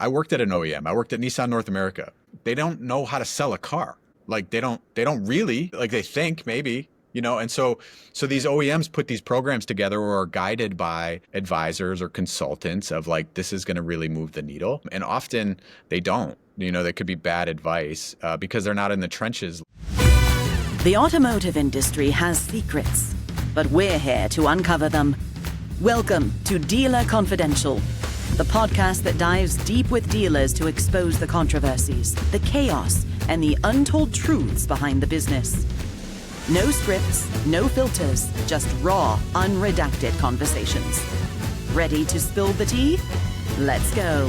I worked at an OEM. I worked at Nissan North America. They don't know how to sell a car. Like they don't really, like they think maybe, and so these OEMs put these programs together or are guided by advisors or consultants of like, this is going to really move the needle. And often they don't, they could be bad advice because they're not in the trenches. The automotive industry has secrets, but we're here to uncover them. Welcome to Dealer Confidential, the podcast that dives deep with dealers to expose the controversies, the chaos, and the untold truths behind the business. No scripts, no filters, just raw, unredacted conversations. Ready to spill the tea? Let's go.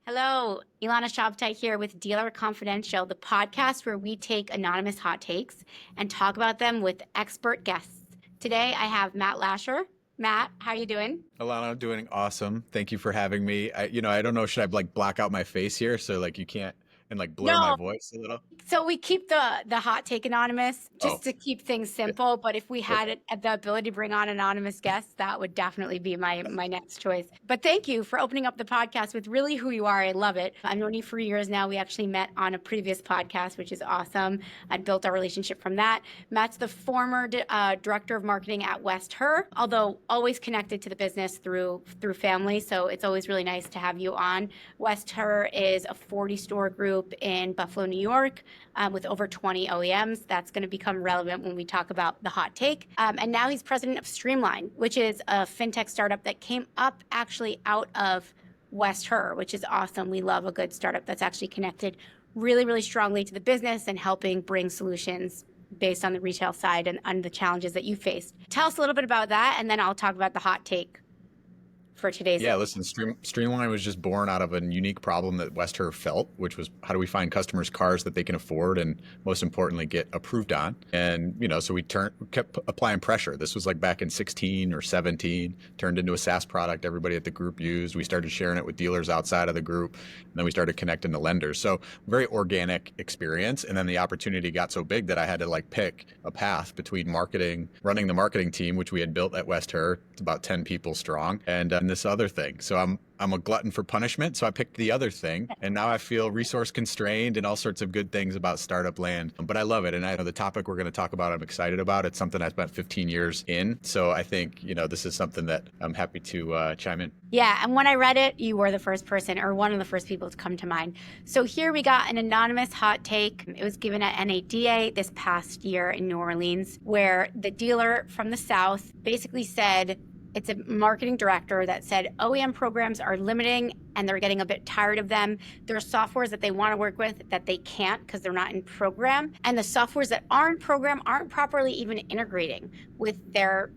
Hello, Ilana Shabtay here with Dealer Confidential, the podcast where we take anonymous hot takes and talk about them with expert guests. Today, I have Matt Lasher. Matt, how are you doing? Ilana, doing awesome. Thank you for having me. I don't know, should I like block out my face here so like you can't and like blur my voice a little? So we keep the hot take anonymous just to keep things simple. But if we had the ability to bring on anonymous guests, that would definitely be my next choice. But thank you for opening up the podcast with really who you are. I love it. I've known you for years now. We actually met on a previous podcast, which is awesome. I built our relationship from that. Matt's the former director of marketing at West Herr, although always connected to the business through family. So it's always really nice to have you on. West Herr is a 40-store group in Buffalo, New York, with over 20 OEMs. That's going to become relevant when we talk about the hot take. And now he's president of Streamline, which is a fintech startup that came up actually out of West Herr, which is awesome. We love a good startup that's actually connected really, really strongly to the business and helping bring solutions based on the retail side and the challenges that you faced. Tell us a little bit about that, and then I'll talk about the hot take for today's. Yeah, listen, Streamline was just born out of a unique problem that West Herr felt, which was how do we find customers cars that they can afford and most importantly get approved on. And so we kept applying pressure. This was like back in 16 or 17, turned into a SaaS product everybody at the group used. We started sharing it with dealers outside of the group, and then we started connecting to lenders. So very organic experience. And then the opportunity got so big that I had to like pick a path between marketing, running the marketing team, which we had built at West Herr. It's about 10 people strong, and this other thing. So I'm a glutton for punishment. So I picked the other thing, and now I feel resource constrained and all sorts of good things about startup land. But I love it, and I know the topic we're going to talk about, I'm excited about. It's something I spent 15 years in. So I think this is something that I'm happy to chime in. Yeah, and when I read it, you were the first person or one of the first people to come to mind. So here we got an anonymous hot take. It was given at NADA this past year in New Orleans, where the dealer from the South basically said, it's a marketing director that said OEM programs are limiting and they're getting a bit tired of them. There are softwares that they want to work with that they can't because they're not in program. And the softwares that are in program aren't properly even integrating with their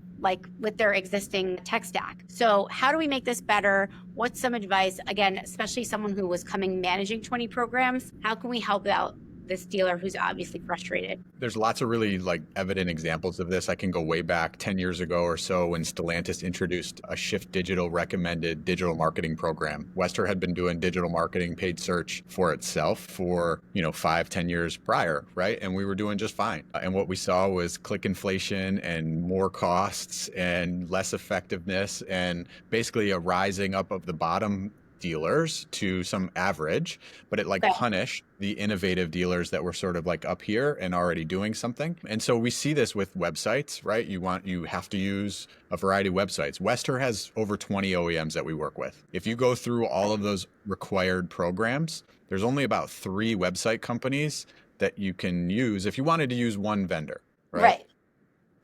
existing tech stack. So how do we make this better? What's some advice? Again, especially someone who was managing 20 programs, how can we help out this dealer who's obviously frustrated? There's lots of really evident examples of this. I can go way back 10 years ago or so when Stellantis introduced a Shift Digital recommended digital marketing program. West Herr had been doing digital marketing, paid search for itself for 5-10 years prior, right? And we were doing just fine. And what we saw was click inflation and more costs and less effectiveness and basically a rising up of the bottom dealers to some average, but it punished the innovative dealers that were sort of up here and already doing something. And so we see this with websites, right? You have to use a variety of websites. West Herr has over 20 OEMs that we work with. If you go through all of those required programs, there's only about 3 website companies that you can use if you wanted to use one vendor, right?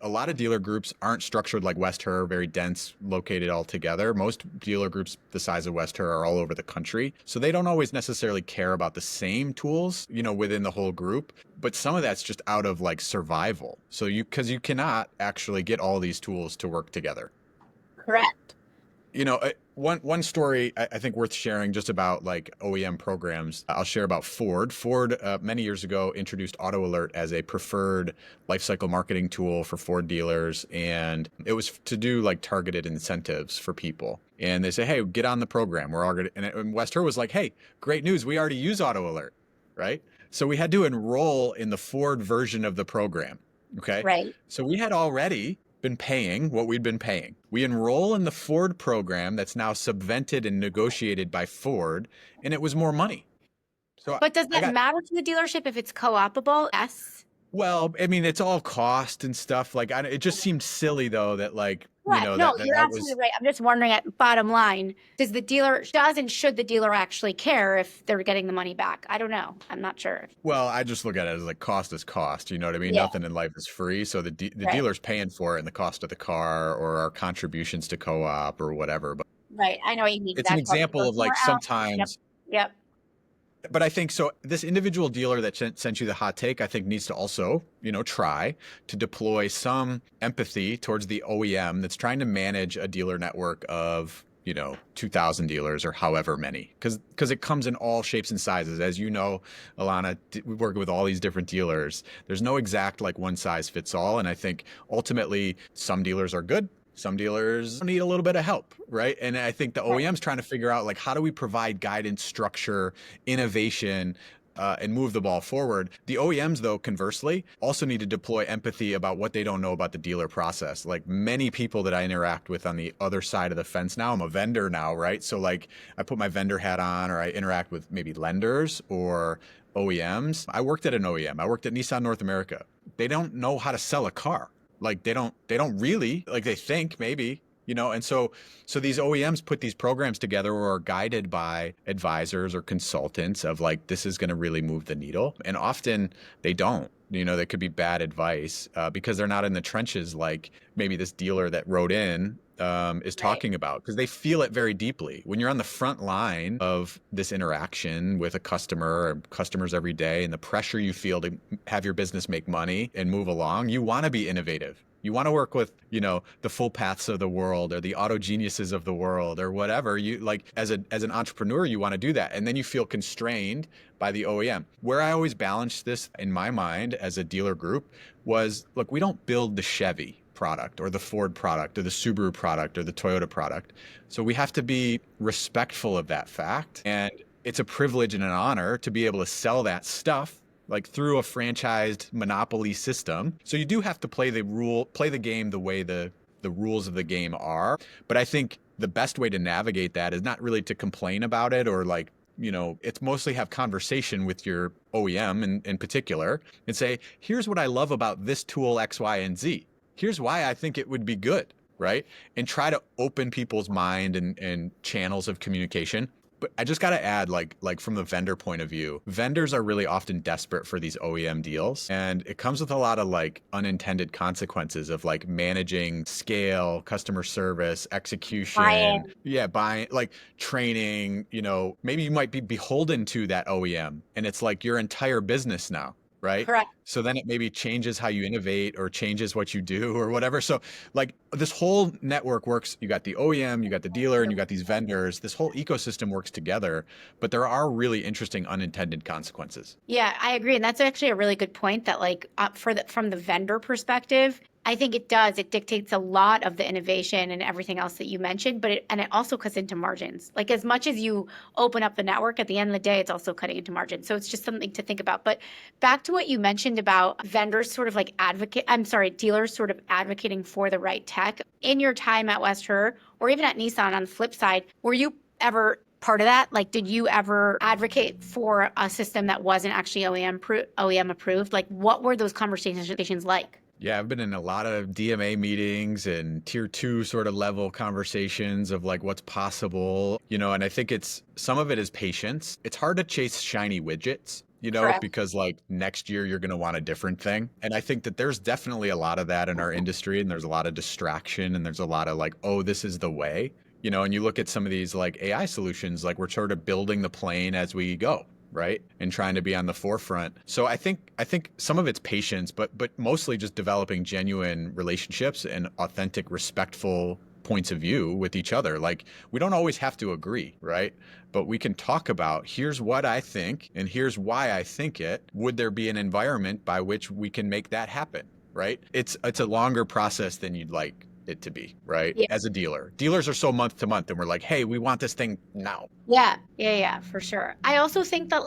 A lot of dealer groups aren't structured like West Herr, very dense, located all together. Most dealer groups the size of West Herr are all over the country. So they don't always necessarily care about the same tools, within the whole group. But some of that's just out of survival. So because you cannot actually get all these tools to work together. Correct. One story I think worth sharing just about OEM programs. I'll share about Ford. Ford many years ago introduced Auto Alert as a preferred lifecycle marketing tool for Ford dealers, and it was to do targeted incentives for people. And they say, hey, get on the program. We're already, and West Herr was like, hey, great news. We already use Auto Alert, right? So we had to enroll in the Ford version of the program. Okay. Right. So we had already been paying what we'd been paying. We enroll in the Ford program that's now subvented and negotiated by Ford, and it was more money. So But does I that got, matter to the dealership if it's co-opable? Yes. well, I mean, it's all cost and stuff. Like, it just seemed silly though that like, Right. No, you're that absolutely was, right. I'm just wondering at bottom line, and should the dealer actually care if they're getting the money back? I don't know. I'm not sure. well, I just look at it as like cost is cost. You know what I mean? Yeah. Nothing in life is free. So the Right. dealer's paying for it in the cost of the car or our contributions to co-op or whatever. But Right. I know what you mean. it's an That cost example goes of more like out. Yep. sometimes, Yep. but I think so. This individual dealer that sent you the hot take, I think needs to also, try to deploy some empathy towards the OEM that's trying to manage a dealer network of, 2,000 dealers or however many, because it comes in all shapes and sizes. As you know, Ilana, we work with all these different dealers. There's no exact like one size fits all. And I think ultimately some dealers are good. Some dealers need a little bit of help, right? And I think the Right. OEM's trying to figure out like how do we provide guidance, structure, innovation, and move the ball forward. The OEMs, though, conversely, also need to deploy empathy about what they don't know about the dealer process. Like many people that I interact with on the other side of the fence now, I'm a vendor now, right? So like I put my vendor hat on, or I interact with maybe lenders or OEMs. I worked at an OEM. I worked at Nissan North America. They don't know how to sell a car. Like they don't really, like they think maybe, and so these OEMs put these programs together or are guided by advisors or consultants of like, this is going to really move the needle. And often they don't, that could be bad advice because they're not in the trenches like maybe this dealer that wrote in is talking about, because they feel it very deeply. When you're on the front line of this interaction with a customer or customers every day and the pressure you feel to have your business make money and move along, you want to be innovative. You want to work with, the Fullpaths of the world or the auto geniuses of the world or whatever. You like as an entrepreneur, you want to do that. And then you feel constrained by the OEM. Where I always balanced this in my mind as a dealer group was, look, we don't build the Chevy product or the Ford product or the Subaru product or the Toyota product. So we have to be respectful of that fact. And it's a privilege and an honor to be able to sell that stuff like through a franchised monopoly system. So you do have to play the game the way the rules of the game are. But I think the best way to navigate that is not really to complain about it or like, it's mostly have conversation with your OEM in particular and say, here's what I love about this tool X, Y, and Z. Here's why I think it would be good, right? And try to open people's mind and channels of communication. But I just got to add, like from the vendor point of view, vendors are really often desperate for these OEM deals. And it comes with a lot of like unintended consequences of like managing scale, customer service, execution. Buying, like training, maybe you might be beholden to that OEM and it's like your entire business now. Right? Correct. So then it maybe changes how you innovate or changes what you do or whatever. So like this whole network works. You got the OEM, you got the dealer, and you got these vendors. This whole ecosystem works together, but there are really interesting unintended consequences. Yeah, I agree. And that's actually a really good point that like from the vendor perspective, I think it does. It dictates a lot of the innovation and everything else that you mentioned, but it also cuts into margins. Like as much as you open up the network, at the end of the day, it's also cutting into margins. So it's just something to think about. But back to what you mentioned about vendors sort of like dealers sort of advocating for the right tech. In your time at West Herr or even at Nissan on the flip side, were you ever part of that? Like, did you ever advocate for a system that wasn't actually OEM approved? Like, what were those conversations like? Yeah, I've been in a lot of DMA meetings and tier 2 sort of level conversations of like what's possible, and I think some of it is patience. It's hard to chase shiny widgets, Correct. because like next year you're going to want a different thing. And I think that there's definitely a lot of that in our industry and there's a lot of distraction and there's a lot of like, oh, this is the way, and you look at some of these like AI solutions, like we're sort of building the plane as we go. Right? And trying to be on the forefront. So I think some of it's patience, but mostly just developing genuine relationships and authentic, respectful points of view with each other. Like we don't always have to agree, right? But we can talk about here's what I think and here's why I think it. Would there be an environment by which we can make that happen? Right? It's a longer process than you'd like. it to be, right? Yeah. As a dealer. Dealers are so month to month and we're like, hey, we want this thing now. Yeah, for sure. I also think that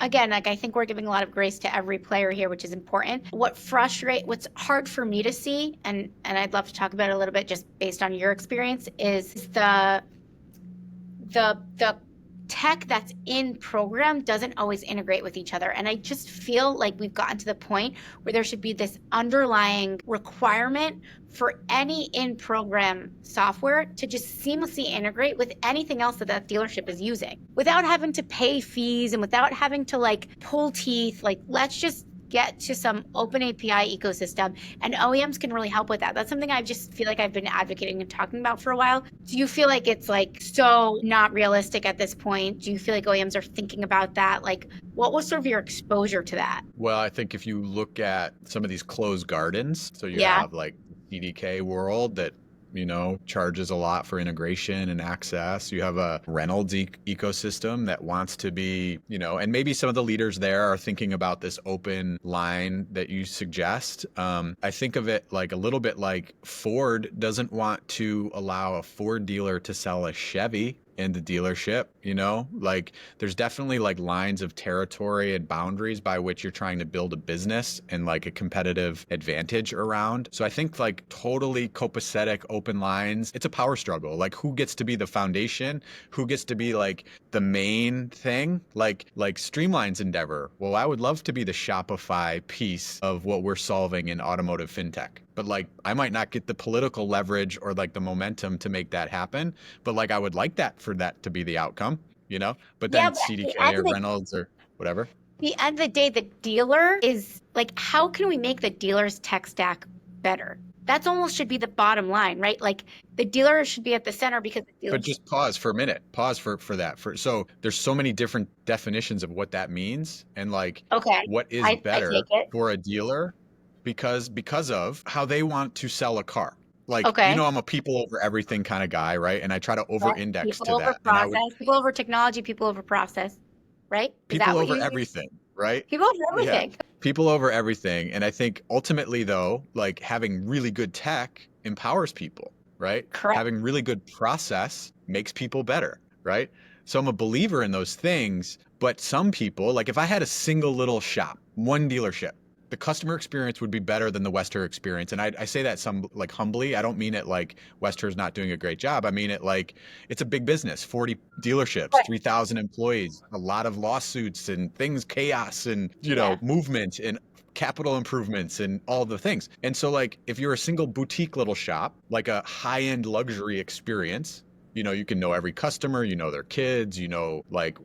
again, I think we're giving a lot of grace to every player here, which is important. What's hard for me to see, and I'd love to talk about it a little bit just based on your experience, is the tech that's in program doesn't always integrate with each other. And I just feel like we've gotten to the point where there should be this underlying requirement for any in-program software to just seamlessly integrate with anything else that dealership is using without having to pay fees and without having to pull teeth. Let's just get to some open API ecosystem, and OEMs can really help with that. That's something I just feel like I've been advocating and talking about for a while. Do you feel like it's so not realistic at this point? Do you feel like OEMs are thinking about that? What was sort of your exposure to that? Well, I think if you look at some of these closed gardens, so you have CDK world that charges a lot for integration and access. You have a Reynolds ecosystem that wants to be, and maybe some of the leaders there are thinking about this open line that you suggest. I think of it a little bit like Ford doesn't want to allow a Ford dealer to sell a Chevy in the dealership, there's definitely lines of territory and boundaries by which you're trying to build a business and a competitive advantage around. So I think totally copacetic open lines, it's a power struggle. Who gets to be the foundation? Who gets to be the main thing? Like Streamline's endeavor. Well, I would love to be the Shopify piece of what we're solving in automotive fintech. But I might not get the political leverage or the momentum to make that happen. But I would like that for that to be the outcome, But then CDK or Reynolds or whatever. At the end of the day, the dealer is how can we make the dealer's tech stack better? That's almost should be the bottom line, right? The dealer should be at the center because the dealer. But just pause for a minute. Pause for that. So there's so many different definitions of what that means and what is better for a dealer because of how they want to sell a car. I'm a people over everything kind of guy, right? And I try to over-index to that. Over process, people over technology, people over process, right? People over everything, right? People over everything. Yeah. People over everything. And I think ultimately though, having really good tech empowers people, right? Correct. Having really good process makes people better, right? So I'm a believer in those things, but some people, if I had a single little shop, one dealership, the customer experience would be better than the West Herr experience. And I say that some humbly. I don't mean it West Herr's not doing a great job. I mean it it's a big business, 40 dealerships, 3,000 employees, a lot of lawsuits and chaos and, movement and capital improvements and all the things. And so if you're a single boutique little shop, a high-end luxury experience, you can know every customer, their kids,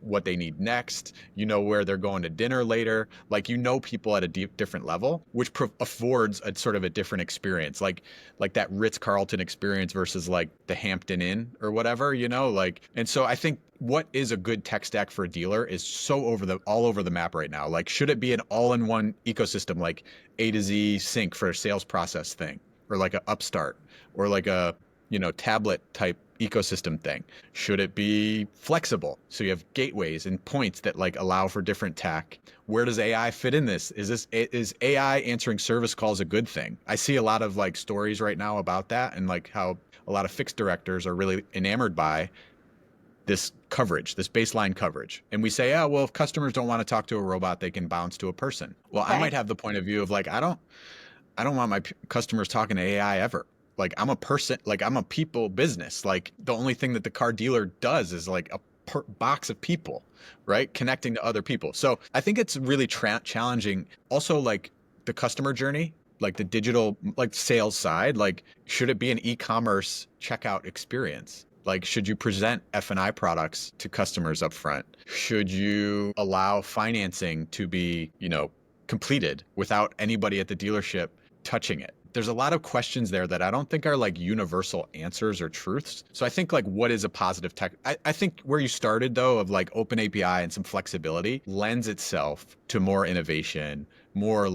what they need next, where they're going to dinner later, people at a different level, which affords a sort of a different experience, like that Ritz-Carlton experience versus the Hampton Inn or whatever, and so I think what is a good tech stack for a dealer is so all over the map right now. Should it be an all-in-one ecosystem, A to Z sync for a sales process thing, or a Upstart, or a tablet type ecosystem thing? Should it be flexible? So you have gateways and points that allow for different tech. Where does AI fit in this? Is AI answering service calls a good thing? I see a lot of stories right now about that and how a lot of fixed directors are really enamored by this coverage, this baseline coverage. And we say, oh, well, if customers don't want to talk to a robot, they can bounce to a person. Well, I might have the point of view of I don't want my customers talking to AI ever. I'm a person, I'm a people business. The only thing that the car dealer does is a box of people, right? Connecting to other people. So I think it's really challenging. Also, the customer journey, the digital, sales side, should it be an e-commerce checkout experience? Should you present F&I products to customers up front? Should you allow financing to be, completed without anybody at the dealership touching it? There's a lot of questions there that I don't think are universal answers or truths. So I think what is a positive tech? I think where you started though of open API and some flexibility lends itself to more innovation, more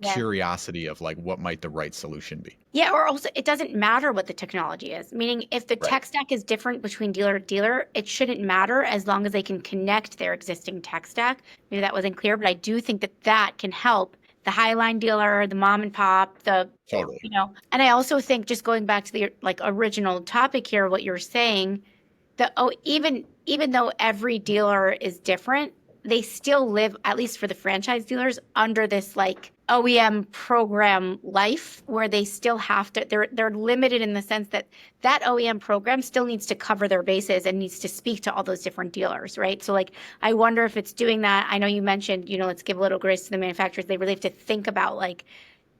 curiosity of what might the right solution be. Yeah, or also it doesn't matter what the technology is. Meaning if the tech stack is different between dealer to dealer, it shouldn't matter as long as they can connect their existing tech stack. Maybe that wasn't clear, but I do think that can help the Highline dealer, the mom and pop, Totally. And I also think, just going back to the like original topic here, what you're saying, even though every dealer is different, they still live, at least for the franchise dealers, under this like OEM program life, where they still have to, they're limited in the sense that OEM program still needs to cover their bases and needs to speak to all those different dealers, right? So like, I wonder if it's doing that. I know you mentioned, let's give a little grace to the manufacturers. They really have to think about like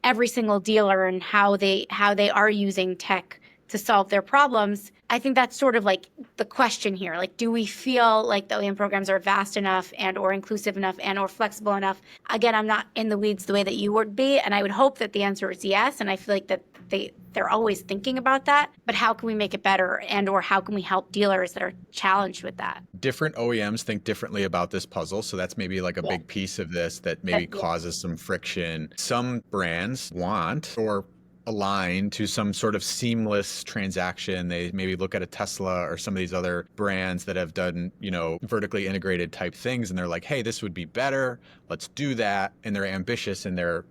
every single dealer and how they are using tech to solve their problems. I think that's sort of like the question here. Like, do we feel like the OEM programs are vast enough and or inclusive enough and or flexible enough? Again, I'm not in the weeds the way that you would be, and I would hope that the answer is yes. And I feel like that they're always thinking about that. But how can we make it better, and or how can we help dealers that are challenged with that? Different OEMs think differently about this puzzle. So that's maybe like a big piece of this that maybe causes some friction. Some brands want or align to some sort of seamless transaction. They maybe look at a Tesla or some of these other brands that have done, vertically integrated type things. And they're like, hey, this would be better. Let's do that. And they're ambitious in their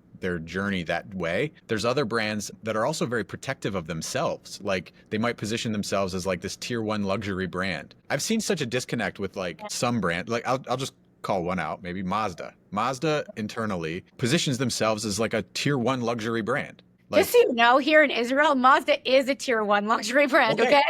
journey that way. There's other brands that are also very protective of themselves. Like they might position themselves as like this tier 1 luxury brand. I've seen such a disconnect with like some brand, like I'll just call one out, maybe Mazda. Mazda internally positions themselves as like a tier 1 luxury brand. Like, just so you know, here in Israel, Mazda is a tier 1 luxury brand, okay?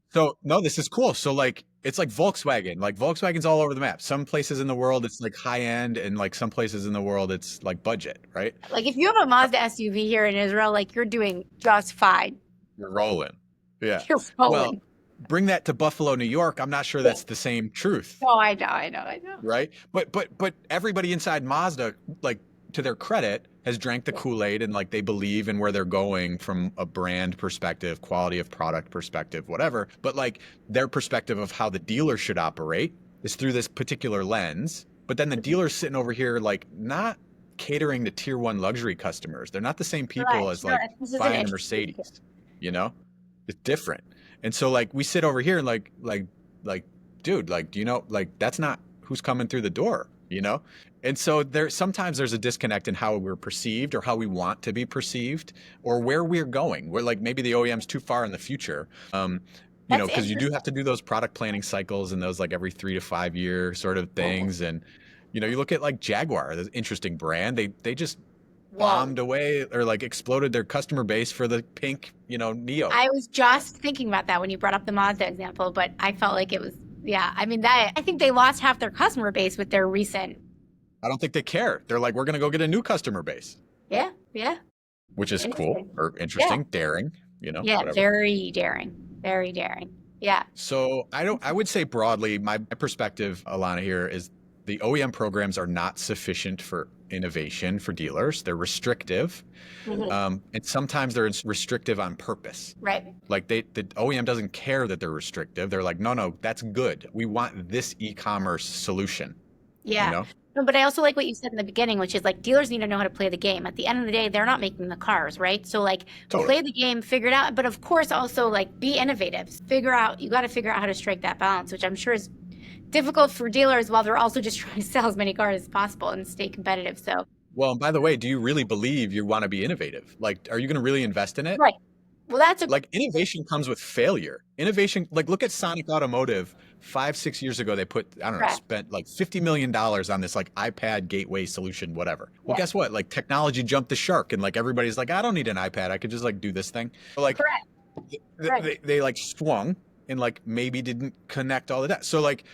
So, no, this is cool. So, like, it's like Volkswagen. Like, Volkswagen's all over the map. Some places in the world, it's like high end, and like some places in the world, it's like budget, right? Like, if you have a Mazda SUV here in Israel, like, you're doing just fine. You're rolling. Yeah. You're rolling. Well, bring that to Buffalo, New York. I'm not sure that's the same truth. Oh, I know. Right? But everybody inside Mazda, like, to their credit, has drank the Kool-Aid and like they believe in where they're going from a brand perspective, quality of product perspective, whatever. But like their perspective of how the dealer should operate is through this particular lens. But then the dealer's sitting over here like not catering to tier 1 luxury customers. They're not the same people as like buying a Mercedes, It's different. And so like we sit over here and like, dude, like, do you know, like that's not who's coming through the door, And so sometimes there's a disconnect in how we're perceived or how we want to be perceived or where we're going. We're like maybe the OEM's too far in the future, because you do have to do those product planning cycles and those like every 3 to 5 year sort of things. And, you look at like Jaguar, this interesting brand. They just bombed away or like exploded their customer base for the pink, Neo. I was just thinking about that when you brought up the Mazda example, but I felt like it was, I think they lost half their customer base with their recent. I don't think they care. They're like, we're going to go get a new customer base. Yeah. Which is cool or interesting, daring, Yeah, whatever. very daring. Yeah. So I would say broadly, my perspective, Ilana, here is the OEM programs are not sufficient for innovation for dealers. They're restrictive. And sometimes they're restrictive on purpose. Right. Like the OEM doesn't care that they're restrictive. They're like, no, that's good. We want this e-commerce solution. Yeah. No, but I also like what you said in the beginning, which is like dealers need to know how to play the game. At the end of the day, they're not making the cars, right? So like play the game, figure it out. But of course, also like be innovative. You got to figure out how to strike that balance, which I'm sure is difficult for dealers while they're also just trying to sell as many cars as possible and stay competitive. So. Well, and by the way, do you really believe you want to be innovative? Like, are you going to really invest in it? Right. Well, that's like innovation comes with failure. Innovation, like look at Sonic Automotive. 5-6 years ago, they spent like $50 million on this like iPad gateway solution, whatever. Well, guess what? Like technology jumped the shark, and like everybody's like, I don't need an iPad. I could just like do this thing. But, like, they like swung and like maybe didn't connect all of that. So like,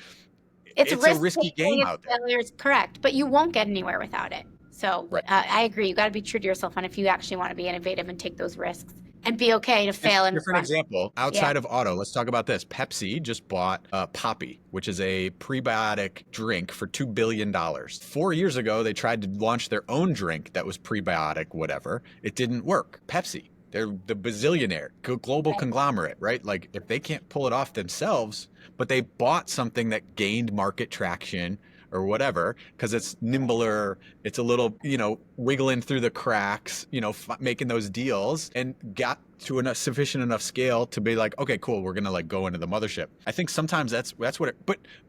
it's a risky game out there. Failures, correct, but you won't get anywhere without it. So I agree. You got to be true to yourself on if you actually want to be innovative and take those risks. And be okay to fail. And for an example, outside of auto, let's talk about this. Pepsi just bought Poppy, which is a prebiotic drink for $2 billion. 4 years ago, they tried to launch their own drink that was prebiotic, whatever. It didn't work. Pepsi, they're the bazillionaire, global conglomerate, right? Like if they can't pull it off themselves, but they bought something that gained market traction or whatever, because it's nimbler, it's a little, wiggling through the cracks, making those deals, and got to a sufficient enough scale to be like, okay, cool, we're gonna like go into the mothership. I think sometimes that's what it,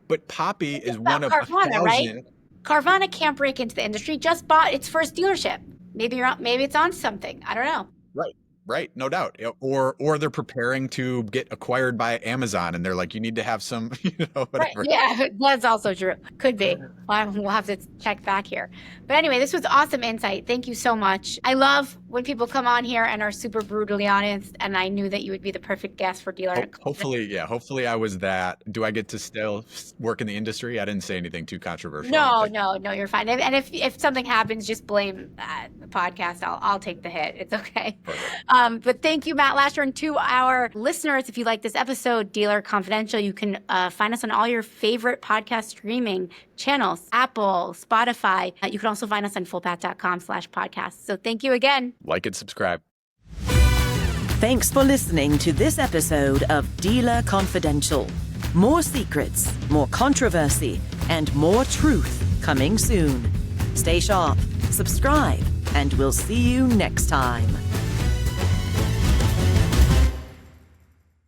but Poppy is one of 1,000. Right? Carvana can't break into the industry, just bought its first dealership. Maybe it's on something. I don't know. Right, no doubt. Or they're preparing to get acquired by Amazon, and they're like, you need to have some, whatever. Right. Yeah, that's also true. Could be. We'll have to check back here. But anyway, this was awesome insight. Thank you so much. I love when people come on here and are super brutally honest, and I knew that you would be the perfect guest for Dealer. Hopefully I was that. Do I get to still work in the industry? I didn't say anything too controversial. No, you're fine. And if something happens, just blame the podcast. I'll take the hit. It's okay. But thank you, Matt Lasher. And to our listeners, if you like this episode, Dealer Confidential, you can find us on all your favorite podcast streaming channels, Apple, Spotify. You can also find us on fullpath.com/podcast. So thank you again. Like and subscribe. Thanks for listening to this episode of Dealer Confidential. More secrets, more controversy, and more truth coming soon. Stay sharp, subscribe, and we'll see you next time.